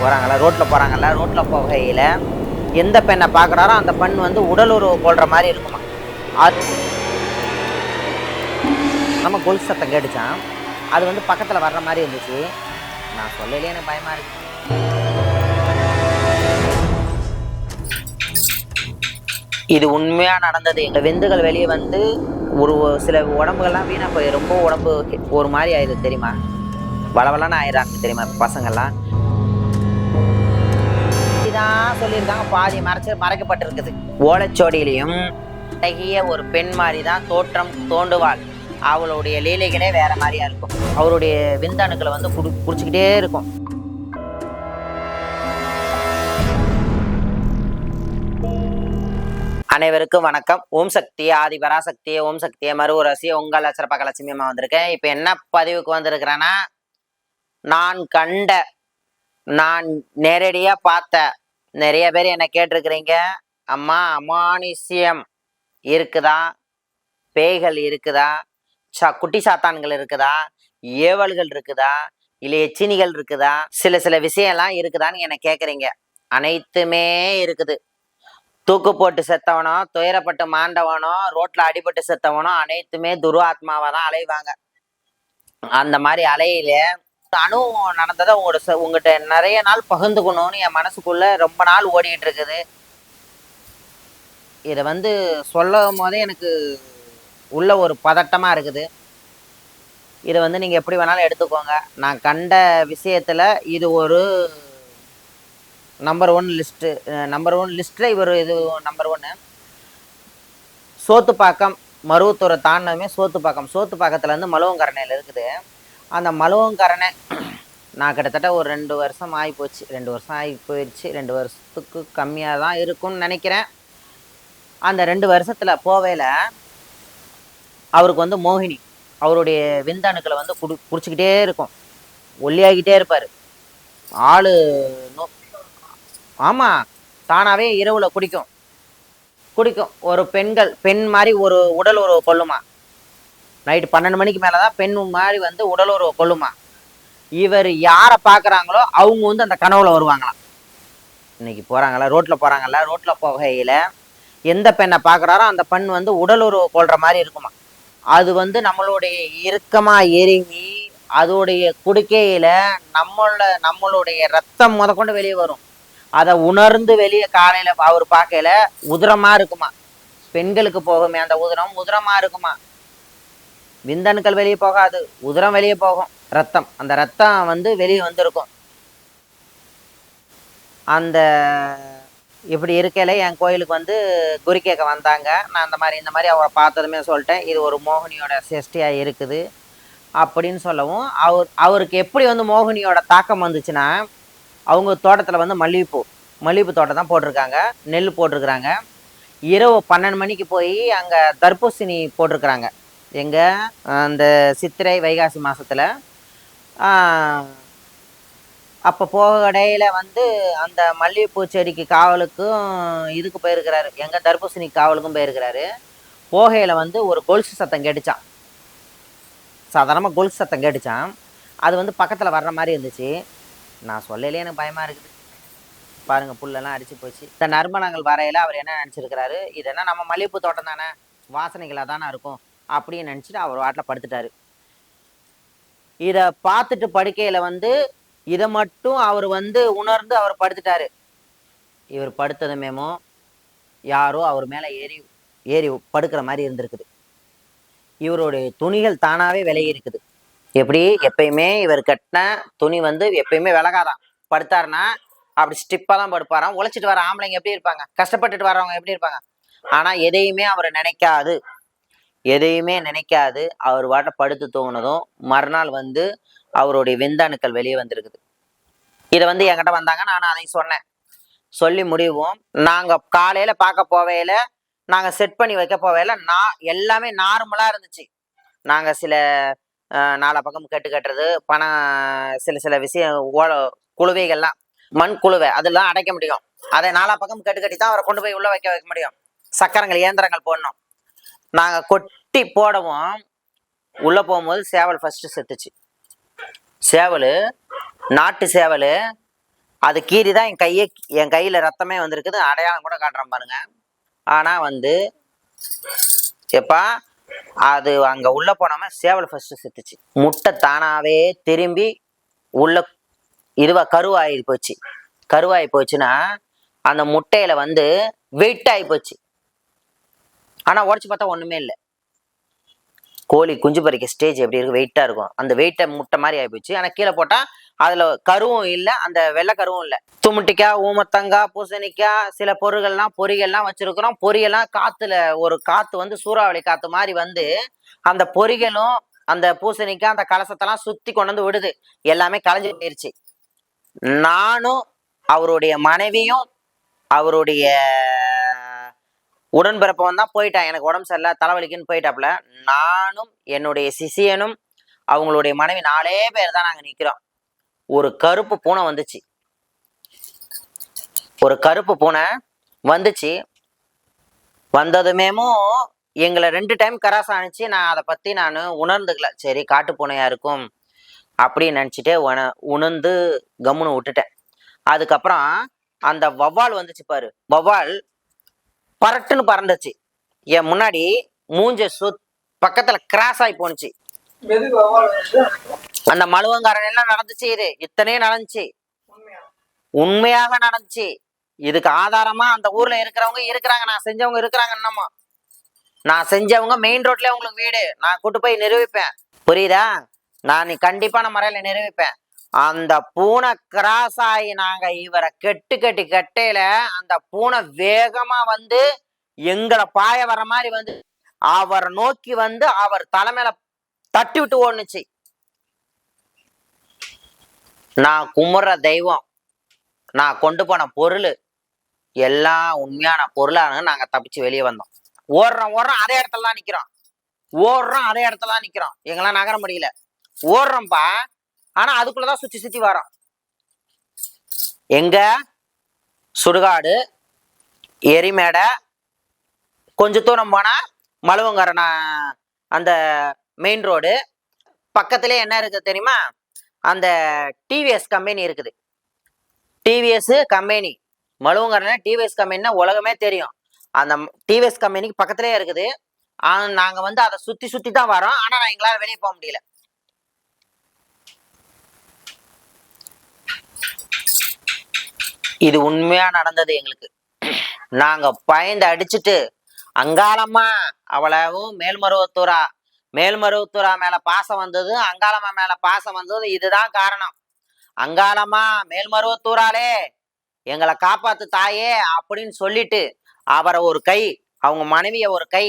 போகிறாங்களா, ரோட்டில் போகிறாங்கல்ல, ரோட்டில் போகையில் எந்த பெண்ணை பார்க்குறாரோ அந்த பெண் வந்து உடல் உறவு கொள்கிற மாதிரி இருக்குமா. அது நம்ம கொலுசு சத்தம் கேட்டுச்சான். அது வந்து பக்கத்தில் வர்ற மாதிரி இருந்துச்சு. நான் சொல்லலையே, எனக்கு பயமாக இருக்கு. இது உண்மையாக நடந்தது. எங்கள் விந்துகள் வெளியே வந்து ஒரு சில உடம்புகள்லாம் வீணாக போய் ரொம்ப உடம்பு ஒரு மாதிரி ஆயிடுது தெரியுமா, வளவலன்னு ஆயிடுறாங்க தெரியுமா பசங்கள்லாம். இதான் சொல்லியிருக்காங்க, பாதி மறைக்கப்பட்டிருக்குது. ஓலைச்சோடியிலையும் அழகிய ஒரு பெண் மாதிரி தான் தோற்றம் தோண்டுவாள். அவளுடைய லீலைகளே வேற மாதிரியா இருக்கும். அவருடைய விந்தணுக்களை வந்து குடிச்சுக்கிட்டே இருக்கும். அனைவருக்கும் வணக்கம். ஓம் சக்தி ஆதி பராசக்தி, ஓம் சக்தியை மறுவரசி உங்கள் சிறப்பாக லட்சுமியமா வந்திருக்கேன். இப்ப என்ன பதிவுக்கு வந்திருக்கிறேன்னா, நான் நேரடியா பார்த்த நிறைய பேர் என்ன கேட்டிருக்கிறீங்க, அம்மா அமானுஷ்யம் இருக்குதா, பேய்கள் இருக்குதா, குட்டி சாத்தான்கள் இருக்குதா, ஏவல்கள் இருக்குதா, இல்லை எச்சினிகள் இருக்குதா, சில விஷயம்லாம் இருக்குதான்னு என்ன கேட்குறீங்க. அனைத்துமே இருக்குது. தூக்கு போட்டு செத்தவனோ, துயரப்பட்டு மாண்டவனோ, ரோட்ல அடிபட்டு செத்தவனோ அனைத்துமே துருவாத்மாவை தான் அலைவாங்க. அந்த மாதிரி அலையில அனுபவம் நடந்ததை உங்ககிட்ட நிறைய நாள் பகிர்ந்துக்கணும்னு என் மனசுக்குள்ள ரொம்ப நாள் ஓடிட்டு இருக்குது. இதை வந்து சொல்லும் போதே எனக்கு உள்ள ஒரு பதட்டமா இருக்குது. இதை வந்து நீங்க எப்படி வேணாலும் எடுத்துக்கோங்க. நான் கண்ட விஷயத்துல இது ஒரு நம்பர் ஒன் லிஸ்ட்ல இவர் இது நம்பர் ஒன்னு. சோத்துப்பாக்கம் மருவத்தூரை தாண்டமே சோத்துப்பாக்கத்துல இருந்து மலுவங்கரணையில் இருக்குது. அந்த மலுவங்கரணை நான் கிட்டத்தட்ட ஒரு 2 வருஷம் ஆகி போச்சு. 2 வருஷம் ஆகி போயிடுச்சு. 2 வருஷத்துக்கு கம்மியாக தான் இருக்கும்னு நினைக்கிறேன். அந்த 2 வருஷத்துல போவேல அவருக்கு வந்து மோகினி அவருடைய விந்தணுக்களை வந்து குடிச்சுக்கிட்டே இருக்கும். ஒல்லியாகிட்டே இருப்பார் ஆளு. ஆமா, தானாவே இரவுல குடிக்கும். ஒரு பெண் மாதிரி ஒரு உடல் உறவு கொள்ளுமா. நைட்டு 12 மணிக்கு மேலதான் பெண் மாதிரி வந்து உடல் உறவு கொள்ளுமா. இவர் யாரை பாக்குறாங்களோ அவங்க வந்து அந்த கனவுல வருவாங்களாம். இன்னைக்கு ரோட்ல போகையில எந்த பெண்ணை பாக்குறாரோ அந்த பெண் வந்து உடல் உறவு கொள்ற மாதிரி இருக்குமா. அது வந்து நம்மளுடைய இறுக்கமா எரிங்கி அதோடைய குடுக்கையில நம்மளுடைய ரத்தம் முதற்கொண்டு வெளியே வரும். அதை உணர்ந்து வெளியே காலையில அவர் பார்க்கையில உதிரமா இருக்குமா. பெண்களுக்கு போகுமே அந்த உதிரமா இருக்குமா. விந்தணுக்கள் வெளியே போகாது, உதிரம் வெளியே போகும். அந்த ரத்தம் வந்து வெளியே வந்திருக்கும். அந்த இப்படி இருக்கையில என் கோயிலுக்கு வந்து குறி கேட்க வந்தாங்க. நான் இந்த மாதிரி அவரை பார்த்ததுமே சொல்லிட்டேன், இது ஒரு மோகினியோட சேஷ்டியா இருக்குது அப்படின்னு சொல்லவும், அவருக்கு எப்படி வந்து மோகினியோட தாக்கம் வந்துச்சுன்னா, அவங்க தோட்டத்தில் வந்து மல்லிகைப்பூ தோட்டம் தான் போட்டிருக்காங்க, நெல் போட்டிருக்கிறாங்க. இரவு 12 மணிக்கு போய் அங்கே தர்பூசணி போட்டிருக்கிறாங்க. எங்கே அந்த சித்திரை வைகாசி மாதத்தில். அப்போ போகடையில் வந்து அந்த மல்லிகைப்பூ செடிக்கு காவலுக்கும் இதுக்கு போயிருக்கிறாரு, எங்கள் தர்பூசணி காவலுக்கும் போயிருக்கிறாரு. போகையில் வந்து ஒரு கொலுசு சத்தம் கேட்டுச்சான். சாதாரணமாக கொலுசு சத்தம் கேட்டுச்சான். அது வந்து பக்கத்தில் வர்ற மாதிரி இருந்துச்சு. நான் சொல்லலையே, எனக்கு பயமாக இருக்குது. பாருங்க, புல்லெல்லாம் அடிச்சு போச்சு. இந்த நறுமணங்கள் வரையில அவர் என்ன நினச்சிருக்கிறாரு, இது என்ன நம்ம மல்லிகைப்பூ தோட்டம் தானே, வாசனைகளாக தானே இருக்கும் அப்படின்னு நினச்சிட்டு அவர் வாட்டில் படுத்துட்டாரு. இதை பார்த்துட்டு படுக்கையில் வந்து இதை மட்டும் அவர் வந்து உணர்ந்து அவர் படுத்துட்டாரு. இவர் படுத்ததுமேமோ யாரோ அவர் மேலே ஏறி படுக்கிற மாதிரி இருந்திருக்குது. இவருடைய துணிகள் தானாவே விலகி இருக்குது. எப்படி எப்பயுமே இவர் கட்டின துணி வந்து எப்பயுமே விலகாதான். படுத்தாருன்னா அப்படி ஸ்டிப்பா தான் படுப்பாராம். உழைச்சிட்டு வர ஆம்பளைங்க எப்படி இருப்பாங்க, கஷ்டப்பட்டுட்டு வர்றவங்க எப்படி இருப்பாங்க. ஆனா எதையுமே நினைக்காது அவர் வாட்ட படுத்து தூங்கினதும் மறுநாள் வந்து அவருடைய விந்தணுக்கள் வெளியே வந்திருக்குது. இதை வந்து என்கிட்ட வந்தாங்க, நான் அதையும் சொன்னேன். சொல்லி முடிவோம். நாங்க காலையில பார்க்க போவையில, நாங்க செட் பண்ணி வைக்க போவையில எல்லாமே நார்மலா இருந்துச்சு. நாங்க சில நாலா பக்கம் கட்டுறது பணம், சில விஷயம் குழுவைகள்லாம் மண் குழுவை அதெல்லாம் அடைக்க முடியும். அதை நாலா பக்கம் கட்டி தான் அவரை கொண்டு போய் உள்ள வைக்க முடியும். சக்கரங்கள் இயந்திரங்கள் போடணும். நாங்க கொட்டி போடவும் உள்ள போகும்போது சேவல் ஃபர்ஸ்ட் செத்துச்சு. நாட்டு சேவல் அது கீறி தான் என் கையில ரத்தமே வந்திருக்குது, அடையாளம் கூட காட்டுறேன் பாருங்க. ஆனா வந்து எப்பா அது அங்க உள்ள போனாம சேவல் ஃபர்ஸ்ட் செத்துச்சு. முட்டை தானாவே திரும்பி உள்ள இதுவா கருவாயி போச்சு. கருவாயி போச்சுன்னா அந்த முட்டையில வந்து வெயிட் ஆகி போச்சு. ஆனா உடச்சு பார்த்தா ஒண்ணுமே இல்லை. கோழி குஞ்சு பறிக்க ஸ்டேஜ் எப்படி இருக்கு, வெயிட்டா இருக்கும். அந்த வெயிட்ட முட்டை மாதிரி ஆகி போச்சு. ஆனா கீழே போட்டா அதுல கருவும் இல்லை, அந்த வெள்ளை கருவும் இல்லை. துமுட்டிக்காய், ஊமத்தங்காய், பூசணிக்காய், சில பொறிகள்லாம் வச்சிருக்கிறோம். பொரியெல்லாம் காத்துல ஒரு காத்து வந்து சூறாவளி காத்து மாதிரி வந்து அந்த பொறிகளும் அந்த பூசணிக்காய் அந்த கலசத்தெல்லாம் சுத்தி கொண்டு வந்து விடுது. எல்லாமே களைஞ்சு போயிருச்சு. நானும் அவருடைய மனைவியும் அவருடைய உடன்பிறப்பவன் தான் போயிட்டான். எனக்கு உடம்பு சரியில்லை தலைவலிக்குன்னு போயிட்டாப்புல. நானும் என்னுடைய சிசியனும் அவங்களுடைய மனைவி 4 பேர் தான் நாங்க நிக்கிறோம். ஒரு கருப்பு பூனை வந்துச்சு. ஒரு கருப்பு பூனை வந்துச்சு. வந்ததுமேமும் எங்களை 2 டைம் கராசம் அனுப்பிச்சு. நான் அதை பத்தி நான் உணர்ந்துக்கல. சரி காட்டு பூனையா இருக்கும் அப்படின்னு நினைச்சிட்டே உணர்ந்து கம்முன்னு விட்டுட்டேன். அதுக்கப்புறம் அந்த வவ்வால் வந்துச்சு பாரு. வவ்வால் பரட்டுன்னு பறந்துச்சு. என் முன்னாடி மூஞ்ச பக்கத்துல கிராஸ் ஆகி போனுச்சு. அந்த மலுவங்காரன் எல்லாம் நடந்துச்சு. இத்தனையும் நடந்துச்சு, உண்மையாக நடந்துச்சு. இதுக்கு ஆதாரமா அந்த ஊர்ல இருக்கிறவங்க இருக்கிறாங்க, நான் செஞ்சவங்க இருக்கிறாங்க. என்னமோ நான் செஞ்சவங்க மெயின் ரோட்ல உங்களுக்கு வீடு நான் கூட்டு போய் நிரூபிப்பேன். புரியுதா? நான் கண்டிப்பா நான் முறையில நிரூபிப்பேன். அந்த பூனை கிராஸ் ஆகி நாங்க இவரை கட்டையில அந்த பூனை வேகமா வந்து எங்களை பாய வர மாதிரி வந்து அவரை நோக்கி வந்து அவர் தலைமையில தட்டி விட்டு ஓடுனுச்சு. நான் கும்பிட்ற தெய்வம், நான் கொண்டு போன பொருள் எல்லாம் உண்மையான பொருளானு நாங்க தப்பிச்சு வெளியே வந்தோம். ஓடுறோம் அதே இடத்துல தான் நிக்கிறோம். எங்கெல்லாம் நகர முடியல. ஓடுறோம்ப்பா, ஆனா அதுக்குள்ளதான் சுத்தி வரோம். எங்க சுடுகாடு, எரிமேடை, கொஞ்ச தூரம் போனா மலுவங்கரண அந்த மெயின் ரோடு. பக்கத்திலே என்ன இருக்கு தெரியுமா? அந்த டிவிஎஸ் கம்பெனி இருக்குது. டிவிஎஸ் கம்பெனி, மலுவங்கரண டிவிஎஸ் கம்பெனினா உலகமே தெரியும். அந்த டிவிஎஸ் கம்பெனிக்கு பக்கத்திலே இருக்குது. நாங்க வந்து அதை சுத்தி தான் வரோம். ஆனா நான் எங்களால வெளியே போக முடியல. இது உண்மையா நடந்தது எங்களுக்கு. நாங்க பயந்து அடிச்சுட்டு அங்காளம்மா அவளவும் மேல்மருவத்தூரா மேல பாசம் வந்தது, அங்காளம்மா மேல பாசம் வந்தது. இதுதான் காரணம். அங்காளம்மா மேல்மருவத்தூராலே எங்களை காப்பாத்து தாயே அப்படின்னு சொல்லிட்டு அவரை ஒரு கை, அவங்க மனைவிய ஒரு கை,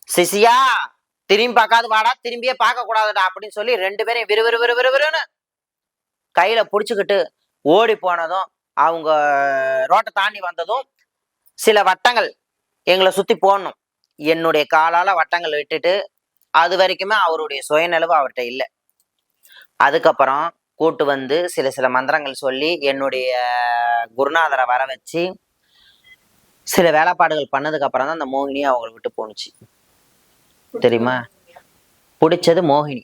சிசியா திரும்பி பார்க்காது வாடா, திரும்பியே பார்க்க கூடாதுடா அப்படின்னு சொல்லி 2 பேரையும் விறுவிறுன்னு கையில புடிச்சுக்கிட்டு ஓடி போனதும், அவங்க ரோட்டை தாண்டி வந்ததும் சில வட்டங்கள் எங்களை சுத்தி போடணும். என்னுடைய காலால வட்டங்கள் விட்டுட்டு, அது வரைக்குமே அவருடைய சுயநலவு அவர்கிட்ட இல்லை. அதுக்கப்புறம் கூட்டு வந்து சில மந்திரங்கள் சொல்லி என்னுடைய குருநாதரை வர வச்சு சில வேலைப்பாடுகள் பண்ணதுக்கு அப்புறம் தான் அந்த மோகினி அவங்களை விட்டு போனுச்சு. தெரியுமா? பிடிச்சது மோகினி.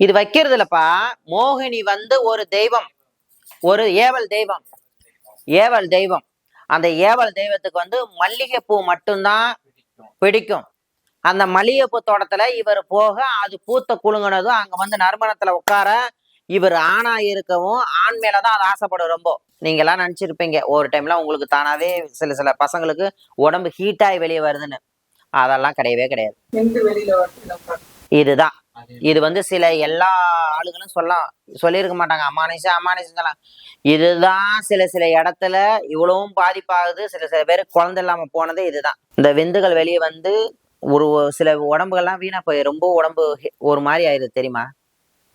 இது வைக்கிறது இல்லப்பா. மோகினி வந்து ஒரு தெய்வம், ஒரு ஏவல் தெய்வம். அந்த ஏவல் தெய்வத்துக்கு வந்து மல்லிகைப்பூ மட்டும்தான் பிடிக்கும். அந்த மல்லிகைப்பூ தோட்டத்துல இவர் போக அது பூத்த குலுங்கினதும் அங்க வந்து நறுமணத்துல உட்கார இவர் ஆணா இருக்கவும் ஆண் மேலதான் அது ஆசைப்படும். ரொம்ப நீங்க எல்லாம் நினைச்சிருப்பீங்க ஒரு டைம்ல உங்களுக்கு தானாவே சில பசங்களுக்கு உடம்பு ஹீட்டாகி வெளியே வருதுன்னு. அதெல்லாம் கிடையவே கிடையாது. இதுதான். இது வந்து சில எல்லா ஆளுகளும் சொல்லியிருக்க மாட்டாங்க. அம்மானேசம். இதுதான் சில இடத்துல இவ்வளவும் பாதிப்பாகுது. சில பேர் குழந்தை இல்லாம போனது இதுதான். இந்த விந்துகள் வெளியே வந்து ஒரு சில உடம்புகள்லாம் வீணா போய் ரொம்ப உடம்பு ஒரு மாதிரி ஆயிடுது தெரியுமா?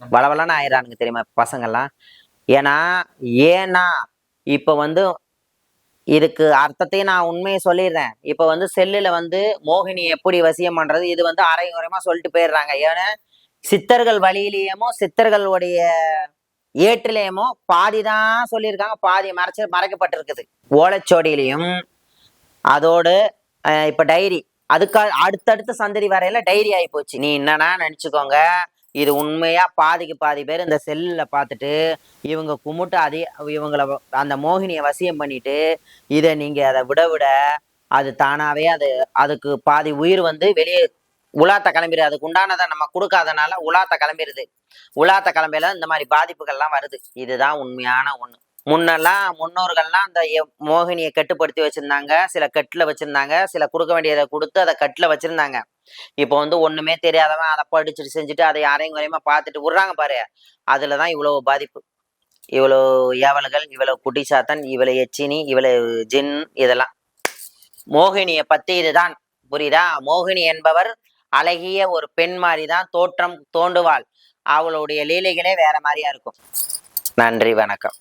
பலவலான்னு ஆயிடுறானுங்க தெரியுமா பசங்கள்லாம். ஏன்னா இப்ப வந்து இதுக்கு அர்த்தத்தையும் நான் உண்மையை சொல்லிடுறேன். இப்ப வந்து செல்லுல வந்து மோகினி எப்படி வசியம் பண்றது இது வந்து அரைகுறையமா சொல்லிட்டு போயிடுறாங்க. ஏன்னா சித்தர்கள் வழியிலேயமோ சித்தர்களுடைய ஏற்றிலேயமோ பாதிதான் சொல்லியிருக்காங்க, பாதி மறைக்கப்பட்டிருக்குது ஓலைச்சோடியிலையும். அதோடு இப்ப டைரி, அதுக்கு அடுத்தடுத்த சந்ததி வரையில டைரி ஆகி போச்சு. நீ என்னன்னா நினைச்சுக்கோங்க, இது உண்மையா பாதிக்கு பாதி பேர் இந்த செல்லுல பார்த்துட்டு இவங்க கும்பிட்டு அதே இவங்கள அந்த மோகினியை வசியம் பண்ணிட்டு இதை நீங்க அதை விட விட அது தானாவே அதுக்கு பாதி உயிர் வந்து வெளியே உலாத்த கிளம்பிடுது. அதுக்கு உண்டானதை நம்ம கொடுக்காதனால உலாத்த கிளம்பிடுது. உலாத்த கிளம்பில இந்த மாதிரி பாதிப்புகள்லாம் வருது. இதுதான் உண்மையான ஒண்ணு. முன்னெல்லாம் முன்னோர்கள்லாம் அந்த மோகினியை கட்டுப்படுத்தி வச்சிருந்தாங்க. சில கட்டுல வச்சிருந்தாங்க. சில கொடுக்க வேண்டியதை கொடுத்து அதை கட்டுல வச்சிருந்தாங்க. இப்போ வந்து ஒண்ணுமே தெரியாதவன் அதை படிச்சுட்டு செஞ்சுட்டு அதை யாரையும் குறையமா பார்த்துட்டு விடுறாங்க பாரு. அதுலதான் இவ்வளவு பாதிப்பு. இவ்வளவு ஏவல்கள், இவ்வளவு குட்டிச்சாத்தன், இவ்வளவு எச்சினி, இவ்வளவு ஜின், இதெல்லாம் மோகினியை பத்தி இதுதான். புரியுதா? மோகினி என்பவர் அழகிய ஒரு பெண் மாதிரிதான் தோன்றுவாள். அவளுடைய லீலைகளே வேற மாதிரியா இருக்கும். நன்றி, வணக்கம்.